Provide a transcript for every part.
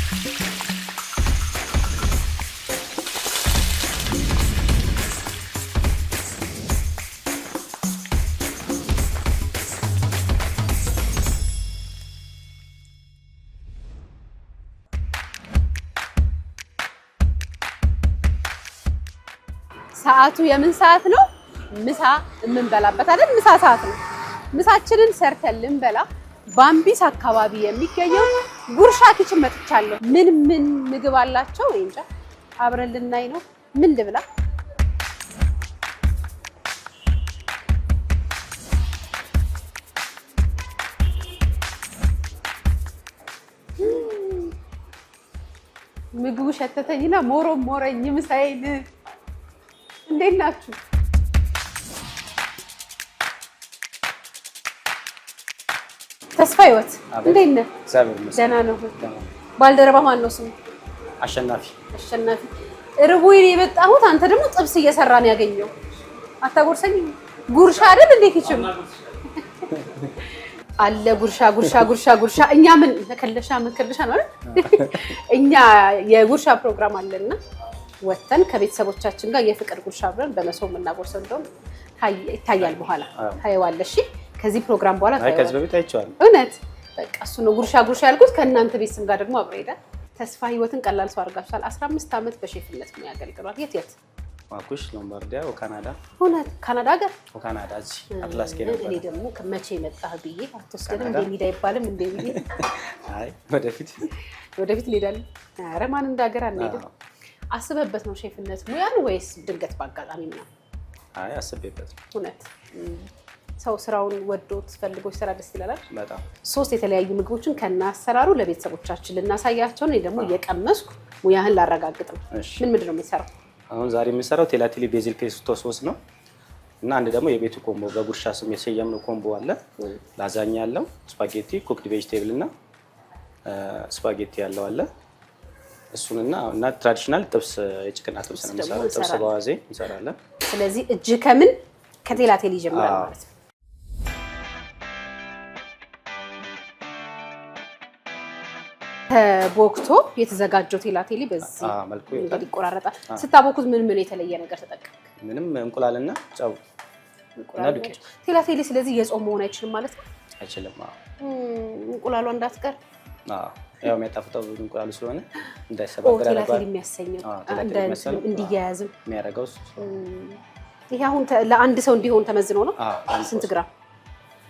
ሰዓቱ የምን ሰዓት ነው? ምሳ የምንበላበት አይደል? ምሳ ሰዓት ነው። ምሳችንን ሰርተን ልንበላ ባምቢስ አካባቢ የሚገኘው ጉርሻ ኪችን መጥቻለሁ። ምን ምግብ አላቸው እንጃ፣ አብረን ልናይ ነው። ምን ልብላ? ምግቡ ሸተተኝና ሞረኝ ምሳዬን። እንዴት ናችሁ? ተስፋ ህይወት እንዴት ነህ? ደህና ነው። ባልደረባ ማን ነው ስሙ? አሸናፊ። ርቦኝ ነው የመጣሁት። አንተ ደግሞ ጥብስ እየሰራ ነው ያገኘው። አታጎርሰኝ? ጉርሻ አይደል እንዴ ኪችኑ አለ። ጉርሻ። እኛ ምን መከለሻ ነው አይደል? እኛ የጉርሻ ፕሮግራም አለና ወተን ከቤተሰቦቻችን ጋር የፍቅር ጉርሻ አብረን በመሶብ እናጎርሰው። እንደውም ይታያል በኋላ ታየዋለሽ። ከዚህ ፕሮግራም በኋላ ከዚህ በፊት አይቼዋለሁ። እውነት በቃ እሱ ነው ጉርሻ ያልኩት። ከእናንተ ቤት ስም ጋር ደግሞ አብሮ ሄዳል። ተስፋ ህይወትን ቀላል ሰው አድርጋችኋል። 15 ዓመት በሼፍነት ነው ያገልግሏል። የት ማኩሽ ሎምባርዲያ ወካናዳ። እውነት ካናዳ ሀገር ወካናዳ እዚህ አትላስ ከነበር። እኔ ደግሞ መቼ መጣህ ብዬ አትወስደንም እንደ ሚዳ አይባልም እንደ ብዬ። አይ ወደፊት እንሄዳለን። ኧረ ማን እንደ ሀገር አንሄድም። አስበህበት ነው ሼፍነት ሙያን ወይስ ድንገት ባጋጣሚ ነው? አይ አስቤበት ነው። እውነት ሰው ስራውን ወዶት ፈልጎ ይሰራ ደስ ይላል። በጣም 3 የተለያዩ ምግቦችን ከናሰራሩ ለቤተሰቦቻችን ልናሳያቸው ነው። ደግሞ እየቀመስኩ ሙያህን ላረጋግጥ ነው። ምንድን ነው የሚሰራው? አሁን ዛሬ የሚሰራው ቴላቲሊ ቤዚል ፔስቶ ሶስ ነው እና አንድ ደግሞ የቤቱ ኮምቦ በጉርሻ ስም የሰየምነው ኮምቦ አለ። ላዛኛ ያለው ስፓጌቲ፣ ኩክድ ቬጂቴብል እና ስፓጌቲ ያለው አለ። እሱንና ትራዲሽናል ጥብስ የጭቅና ጥብስ ነው የሚሰራው። ጥብስ በዋዜ እንሰራለን። ስለዚህ እጅ ከምን ከቴላቴሊ ይጀምራል ማለት ነው። ተቦክቶ የተዘጋጀው ቴላቴሊ በዚህ መልኩ ይቆራረጣል። ስታቦኩት ምን የተለየ ነገር ተጠቀምክ? ምንም እንቁላልና ጨው እና ዱቄት። ቴላቴሊ ስለዚህ የጾም መሆን አይችልም ማለት ነው? አይችልም። እንቁላሏ እንዳትቀር ያው የሚያጣፍጠው እንቁላሉ ስለሆነ እንዳይሰባበር ያደርጋል። ቴላቴሊ የሚያሰኘው እንዲያያዝም የሚያደርገው ይሄ አሁን ለአንድ ሰው እንዲሆን ተመዝኖ ነው። ስንት ግራም?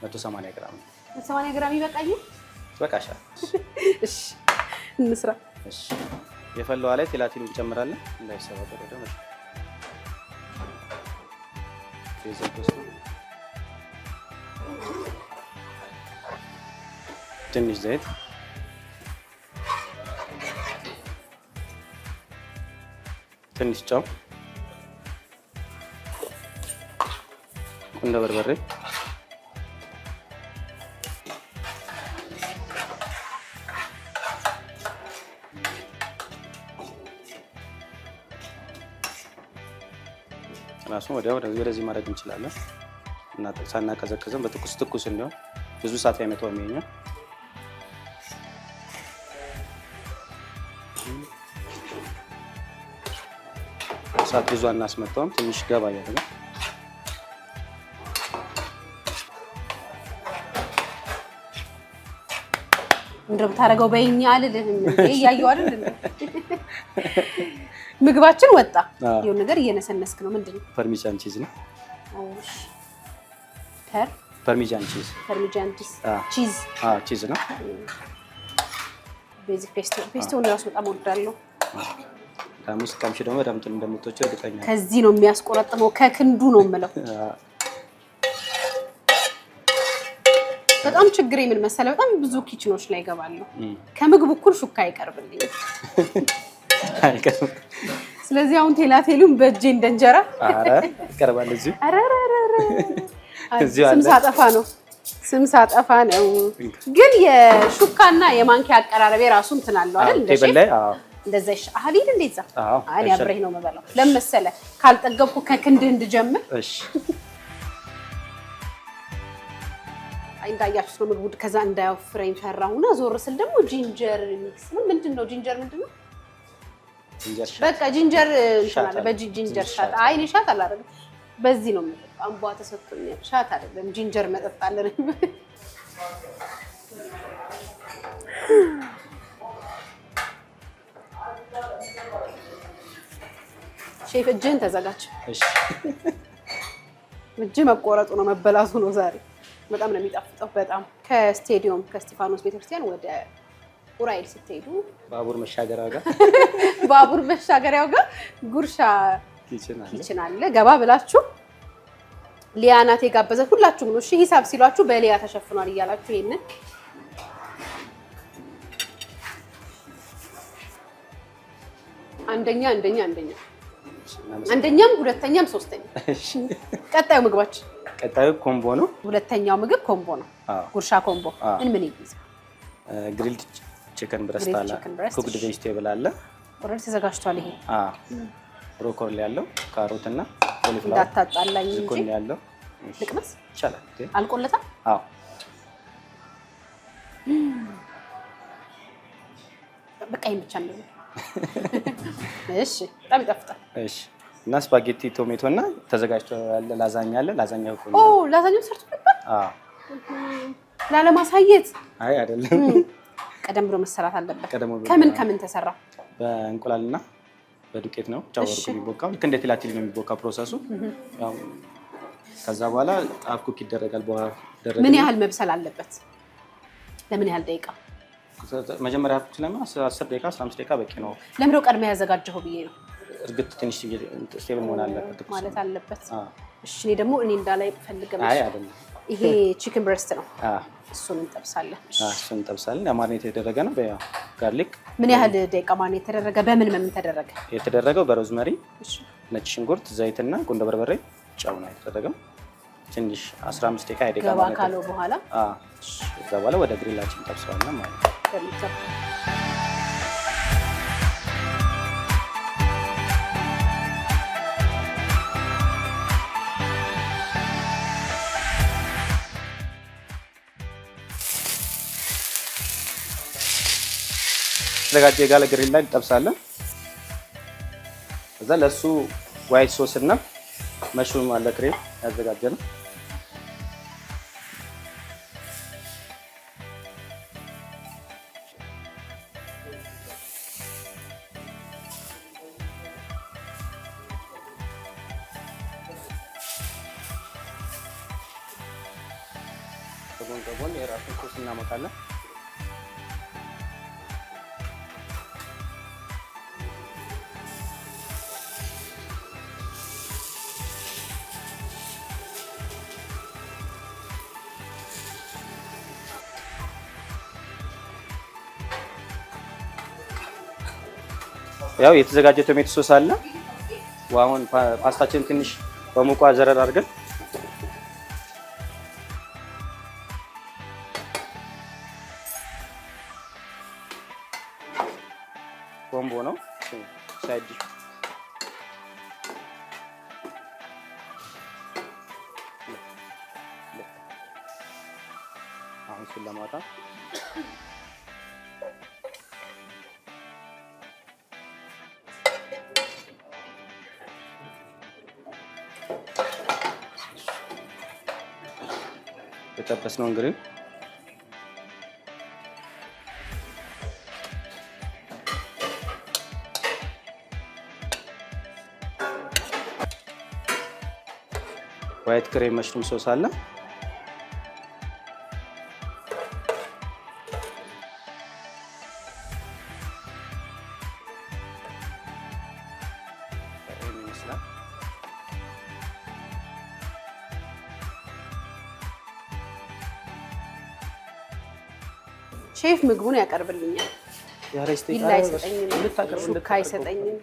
180 ግራም። 180 ግራም ይበቃኛል? በቃሻ። እሺ እንስራ። እሺ የፈላው ላይ ቴላቴሊ እንጨምራለን እንዳይሰባበር ወደ ማለት ትንሽ ዘይት፣ ትንሽ ጨው፣ ቁንዶ በርበሬ፣ ራሱን ወደዚህ ማድረግ እንችላለን እና ሳናቀዘቅዝም በትኩስ እንዲሆን ብዙ ሰዓት አይመጣውም። ይሄኛው ሰዓት ብዙ አናስመጣውም። ትንሽ ገባ ያደርጋል። እንደምታረገው በእኛ አይደለም እያየው አይደል? ምግባችን ወጣ። ይሄው ነገር እየነሰነስክ ነው። ምንድነው? ፐርሚጃን ቺዝ ነው። እሺ ፐርሚጃን ቺዝ ቺዝ ቺዝ ነው። ቤዚክ ፔስቶን ራሱ በጣም ወዳለሁ። ታሙስ ካምሽ ደግሞ በጣም ጥሩ እንደምትወጪው እርግጠኛ ነኝ። ከዚህ ነው የሚያስቆረጥመው፣ ከክንዱ ነው የምለው። በጣም ችግሬ ምን መሰለህ፣ በጣም ብዙ ኪችኖች ላይ እገባለሁ። ከምግብ እኩል ሹካ አይቀርብልኝ። ስለዚህ አሁን ቴላቴሉን በእጄ እንደ እንጀራ ይቀርባል። እዚህ ስም ሳጠፋ ነው። ግን የሹካና የማንኪያ አቀራረብ የራሱ እንትን አለው አይደል? ቴብል ላይ እንደዛ አህሊል እንደዛ አይ አብሬህ ነው የምበላው። ለምን መሰለህ ካልጠገብኩ ከክንድህ እንድጀምር። እሺ እንዳያችሁት ነው ምግቡ ከዛ እንዳያወፍረኝ ፈራሁና ዞር ስል ደግሞ ጂንጀር ሚክስ ነው። ምንድነው ጂንጀር? ምንድነው ጂንጀር ሻት። በቃ ጂንጀር እንሻላ በጂንጀር ሻት። አይ እኔ ሻት አላደርግም። በዚህ ነው የምጠጣው። አምቧ ተሰጥቶኛል። ሻት አይደለም ጂንጀር መጠጣለን። ሼፍ እጅን ተዘጋጅ። እሺ እጅ መቆረጡ ነው መበላቱ ነው ዛሬ። በጣም ነው የሚጣፍጠው። በጣም ከስቴዲየም ከስቲፋኖስ ቤተክርስቲያን ወደ ኡራኤል ስትሄዱ ባቡር መሻገሪያው ጋር ጉርሻ ኪችን አለ። ገባ ብላችሁ ሊያ ናት የጋበዘት። ሁላችሁም ነው እሺ ሂሳብ ሲሏችሁ በሊያ ተሸፍኗል እያላችሁ ይሄንን አንደኛም ሁለተኛም ሶስተኛ። ቀጣዩ ምግባችን ኮምቦ ነው። ሁለተኛው ምግብ ኮምቦ ነው። ጉርሻ ኮምቦ ምን ይይዛል? ግሪልድ ቺከን ብረስት አለ፣ ኩክድ ቬጂቴብል አለ። ኦሬዲ ተዘጋጅቷል። ይሄ ብሮኮሊ ያለው ካሮት እና ኮሊፍላወር እንዳታጣላኝ እንጂ ዝኩኒ ያለው ልቅመስ ይቻላል። አልቆለታል? አዎ በቃ ይሄን ብቻ ነው። እሺ በጣም ይጣፍጣል። እሺ እና ስፓጌቲ ቶሜቶ እና ተዘጋጅቶ ያለ ላዛኛ አለ። ላዛኛው እኮ ኦ ላዛኛው ሰርቶ ነበር? አዎ ላለማሳየት አይ አይደለም፣ ቀደም ብሎ መሰራት አለበት። ከምን ተሰራ? በእንቁላልና በዱቄት ነው ጫወርኩ የሚቦካው። ልክ እንደ ቲላቲል ነው የሚቦካ ፕሮሰሱ። ያው ከዛ በኋላ ጣፍ ኩክ ይደረጋል። በኋላ ምን ያህል መብሰል አለበት? ለምን ያህል ደቂቃ? መጀመሪያ ስለማ 10 ደቂቃ 15 ደቂቃ በቂ ነው። ለምንድነው ቀድሜ ያዘጋጀው ብዬ ነው። እርግጥ ትንሽ ስቴብል መሆን አለበት ማለት አለበት። እሺ እኔ ደግሞ እንዳላይ ፈልገም። አይ አይደለም፣ ይሄ ቺክን ብሬስት ነው። እሱን እንጠብሳለን። እሱን እንጠብሳለን። ማሪኔት የተደረገ ነው በጋርሊክ። ምን ያህል ደቂቃ ማሪኔት የተደረገ? በምን ተደረገ? የተደረገው በሮዝመሪ፣ ነጭ ሽንኩርት፣ ዘይትና ቁንዶ በርበሬ፣ ጨው ነው የተደረገው። ትንሽ 15 ደቂቃ ያደጋ ገባ ካለው በኋላ ከዛ በኋላ ወደ ግሪላችን እንጠብሰዋለን ማለት ነው። ተዘጋጀ የጋለ ግሪል ላይ እንጠብሳለን። ከዛ ለሱ ዋይት ሶስ እና መሽሩም አለ ክሬም ያዘጋጀነው። ከጎን የራሱን ሶስ እናመጣለን። ያው የተዘጋጀ ቶሜቶ ሶስ አለ። አሁን ፓስታችን ትንሽ በሙቋ ዘረር አድርገን ኮምቦ ነው ሳይድ ዲሽ። አሁን እሱን ለማውጣት የጠበስነው እንግዲህ ዋይት ክሬም መሽሩም ሶስ አለ። ሼፍ ምግቡን ያቀርብልኛል። ቢላ አይሰጠኝም፣ ሹካ አይሰጠኝም።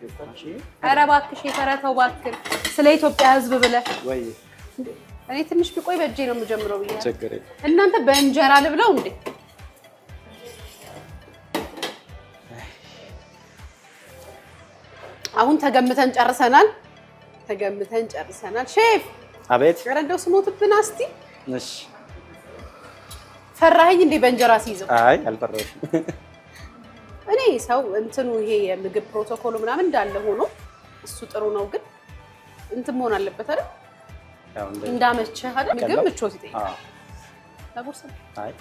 ኧረ እባክሽ የተረተው እባክህ ስለ ኢትዮጵያ ሕዝብ ብለህ እኔ ትንሽ ቢቆይ በእጄ ነው የምጀምረው ብያለሁ። እናንተ በእንጀራ ልብለው እንዴ? አሁን ተገምተን ጨርሰናል። ሼፍ አቤት። ኧረ እንደው ስሞትብን እስቲ። እሺ ፈራኸኝ እንዴ በእንጀራ ሲይዘው? አይ አልፈራሁሽም። እኔ ሰው እንትኑ ይሄ የምግብ ፕሮቶኮሉ ምናምን እንዳለ ሆኖ እሱ ጥሩ ነው፣ ግን እንትን መሆን አለበት አይደል? ያው እንዳመቸህ አይደል? ምግብ ምቾት ይጠይቃል። ለጉርስ አይ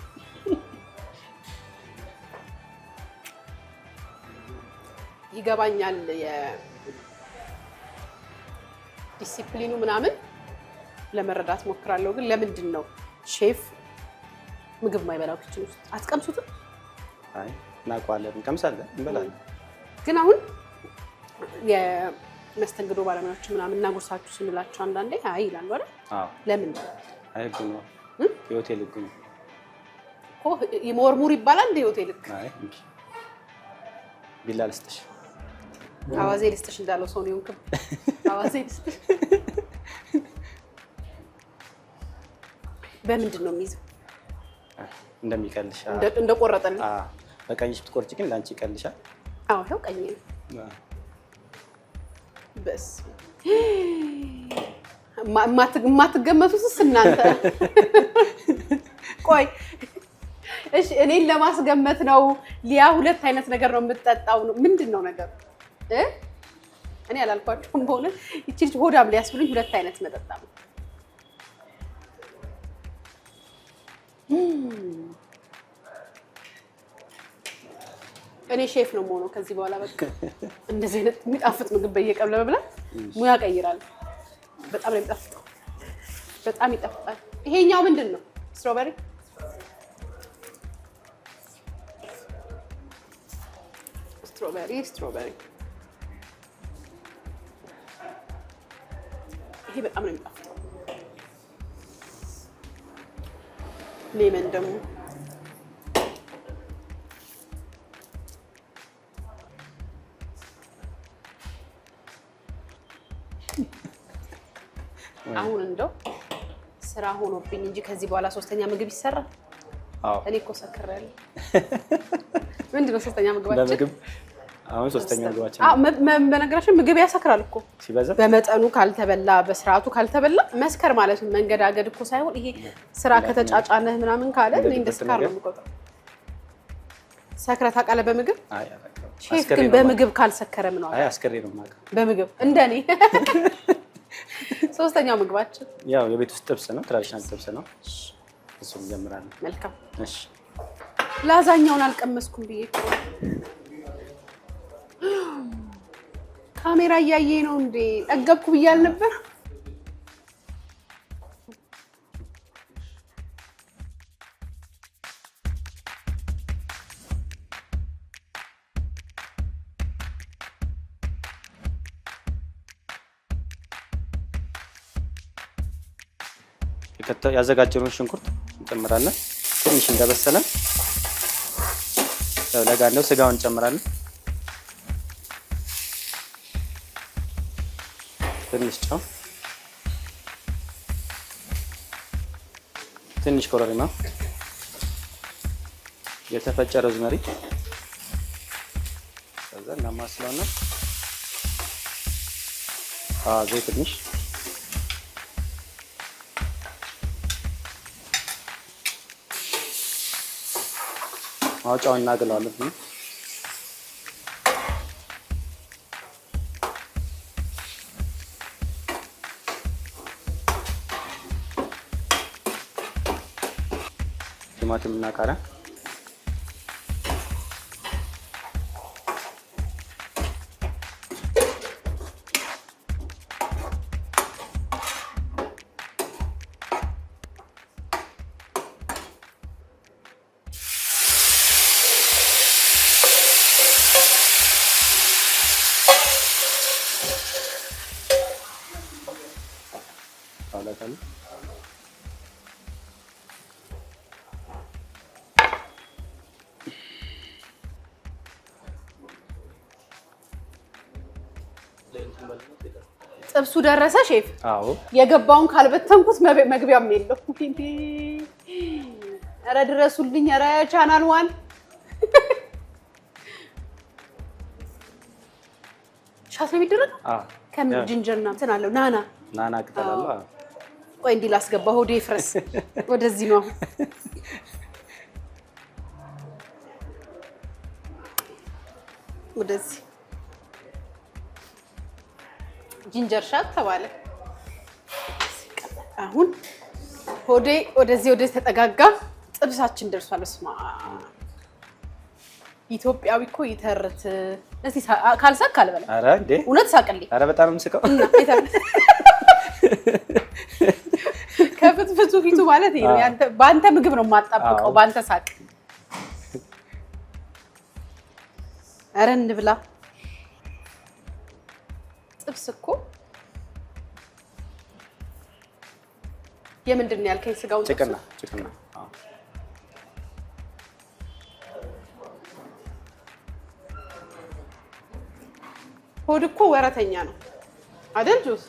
ይገባኛል። የዲሲፕሊኑ ምናምን ለመረዳት ሞክራለሁ፣ ግን ለምንድን ነው ሼፍ ምግብ የማይበላው ኪችን ውስጥ? አትቀምሱትም? አይ እናውቀዋለን፣ እንቀምሳለን፣ እንበላለን። ግን አሁን የመስተንግዶ ባለሙያዎች ምናምን እናጉርሳችሁ ስንላቸው አንዳንዴ አይ ይላሉ አይደል? አዎ። ለምን? አይ ህግ ነው፣ የሆቴል ህግ ነው እኮ። ይሞርሙር ይባላል እንደ የሆቴል ህግ። አይ ቢላ ልስጥሽ፣ አዋዜ ልስጥሽ እንዳለው ሰው ነው የሆንክም። አዋዜ ልስጥሽ። በምንድን ነው የሚይዘው? እንደሚቀልሽ እንደቆረጠልኝ። በቀኝሽ ብትቆርጪ ግን ላንቺ ይቀልሻል። አዎ ይኸው ቀኝ ነው። በስ የማትገመቱትስ እናንተ። ቆይ እሺ፣ እኔን ለማስገመት ነው። ሊያ ሁለት አይነት ነገር ነው የምትጠጣው ነው። ምንድን ነው ነገሩ? እኔ አላልኳችሁም? በሆነ ይቺ ልጅ ሆዳም ሊያስብሉኝ ሁለት አይነት መጠጣ ነው። እኔ ሼፍ ነው የምሆነው ከዚህ በኋላ። በቃ እንደዚህ አይነት የሚጣፍጥ ምግብ በየቀኑ ለመብላት ሙያ ቀይራለሁ። በጣም ነው የሚጣፍጠው፣ በጣም ይጣፍጣል። ይሄኛው ምንድን ነው? ስትሮበሪ ስትሮበሪ። ይሄ በጣም ነው የሚጣፍጠው። ሌመን ደግሞ አሁን እንደው ስራ ሆኖብኝ እንጂ ከዚህ በኋላ ሶስተኛ ምግብ ይሰራል። አዎ እኔ እኮ ሰክሬያለሁ። ምንድነው ሶስተኛ ምግባችን? ለምግብ አሁን ሶስተኛ ምግባችን። በነገራችን ምግብ ያሰክራል እኮ ሲበዛ። በመጠኑ ካልተበላ፣ በስርዓቱ ካልተበላ መስከር ማለት ነው። መንገዳገድ እኮ ሳይሆን ይሄ ስራ ከተጫጫነህ ምናምን ካለ እኔ እንደ ስካር ነው የምቆጥረው። ሰክረህ ታውቃለህ በምግብ? አይ ሼፍ ግን በምግብ ካልሰከረ ምን ማለት? አይ አስከሬ ነው የማውቀው በምግብ እንደኔ። ሶስተኛው ምግባችን ያው የቤት ውስጥ ጥብስ ነው፣ ትራዲሽናል ጥብስ ነው። እሱን እንጀምራለን። መልካም። እሺ ላዛኛውን አልቀመስኩም ብዬ እኮ ካሜራ እያየ ነው እንዴ? ጠገብኩ ብያል ነበር። ያዘጋጀነውን ሽንኩርት እንጨምራለን። ትንሽ እንደበሰለ ለጋ ነው ስጋውን እንጨምራለን። ትንሽ ጨው፣ ትንሽ ኮረሪማ፣ የተፈጨ ሮዝመሪ ከዛ እናማስለውና ዘይት ትንሽ ማውጫውን እናግለዋለን። ቲማቲም እና ቃሪያ ታላታለህ። ጥብሱ ደረሰ ሼፍ? አዎ። የገባውን ካልበተንኩት መግቢያም የለው። ኧረ ድረሱልኝ! ኧረ ቻናል ዋን ሻት ነው የሚደረገው? ከምን ጅንጀርና እንትን አለው። ናና ቅጠል አለው። ቆይ እንዲህ ላስገባ፣ ሆዴ ፍረስ። ወደዚህ ነው ወደዚህ ጂንጀር ሻት ተባለ። አሁን ሆዴ ወደዚህ ተጠጋጋ። ጥብሳችን ደርሷል። ስማ ኢትዮጵያዊ እኮ ይተርት። እስቲ ካልሳቅ አልበላ። ኧረ እንዴ እውነት ሳቅልኝ። ኧረ በጣም የምስቀው ከፍትፍቱ ፊቱ ማለት ይሄ ነው። በአንተ ምግብ ነው የማጣብቀው፣ በአንተ ሳቅ። ኧረ እንብላ። ጥብስ እኮ የምንድን ነው ያልከኝ? ስጋውን ጭቅና ሆድ እኮ ወረተኛ ነው አይደል ጆስ?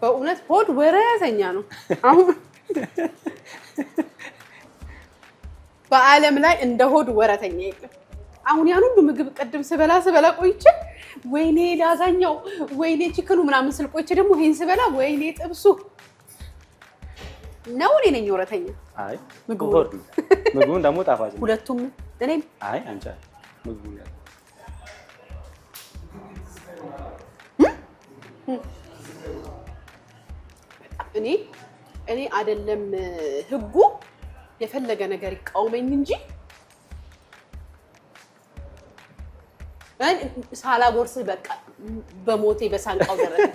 በእውነት ሆድ ወረተኛ ነው። አሁን በዓለም ላይ እንደ ሆድ ወረተኛ የለም። አሁን ያን ሁሉ ምግብ ቅድም ስበላ ቆይቼ ወይኔ ላዛኛው፣ ወይኔ ቺክኑ ምናምን ስል ቆይቼ ደግሞ ይሄን ስበላ ወይኔ ጥብሱ ነው። እኔ ነኝ ወረተኛ። አይ ምግቡን ደግሞ ጣፋጭ ነው። ሁለቱም እኔም አይ አንቺ ምግቡ ያለ እኔ አይደለም ህጉ የፈለገ ነገር ይቃወመኝ እንጂ ሳላጎርስ በቃ በሞቴ በሳንቃው ደረሰ።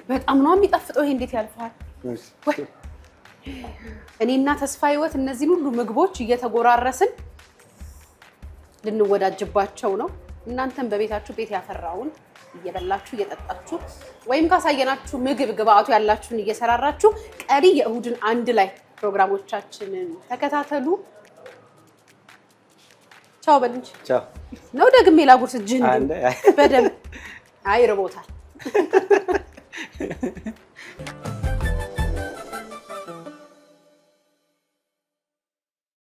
በጣም ነው የሚጣፍጠው። ይሄ እንዴት ያልፋል? እኔና ተስፋ ህይወት እነዚህን ሁሉ ምግቦች እየተጎራረስን ልንወዳጅባቸው ነው። እናንተም በቤታችሁ ቤት ያፈራውን እየበላችሁ እየጠጣችሁ ወይም ካሳየናችሁ ምግብ ግብአቱ ያላችሁን እየሰራራችሁ ቀሪ የእሁድን አንድ ላይ ፕሮግራሞቻችንን ተከታተሉ። ቻው በል እንጂ ቻው ነው። ደግሜ ላጉርስ እጅህን በደንብ። አይ ርቦታል።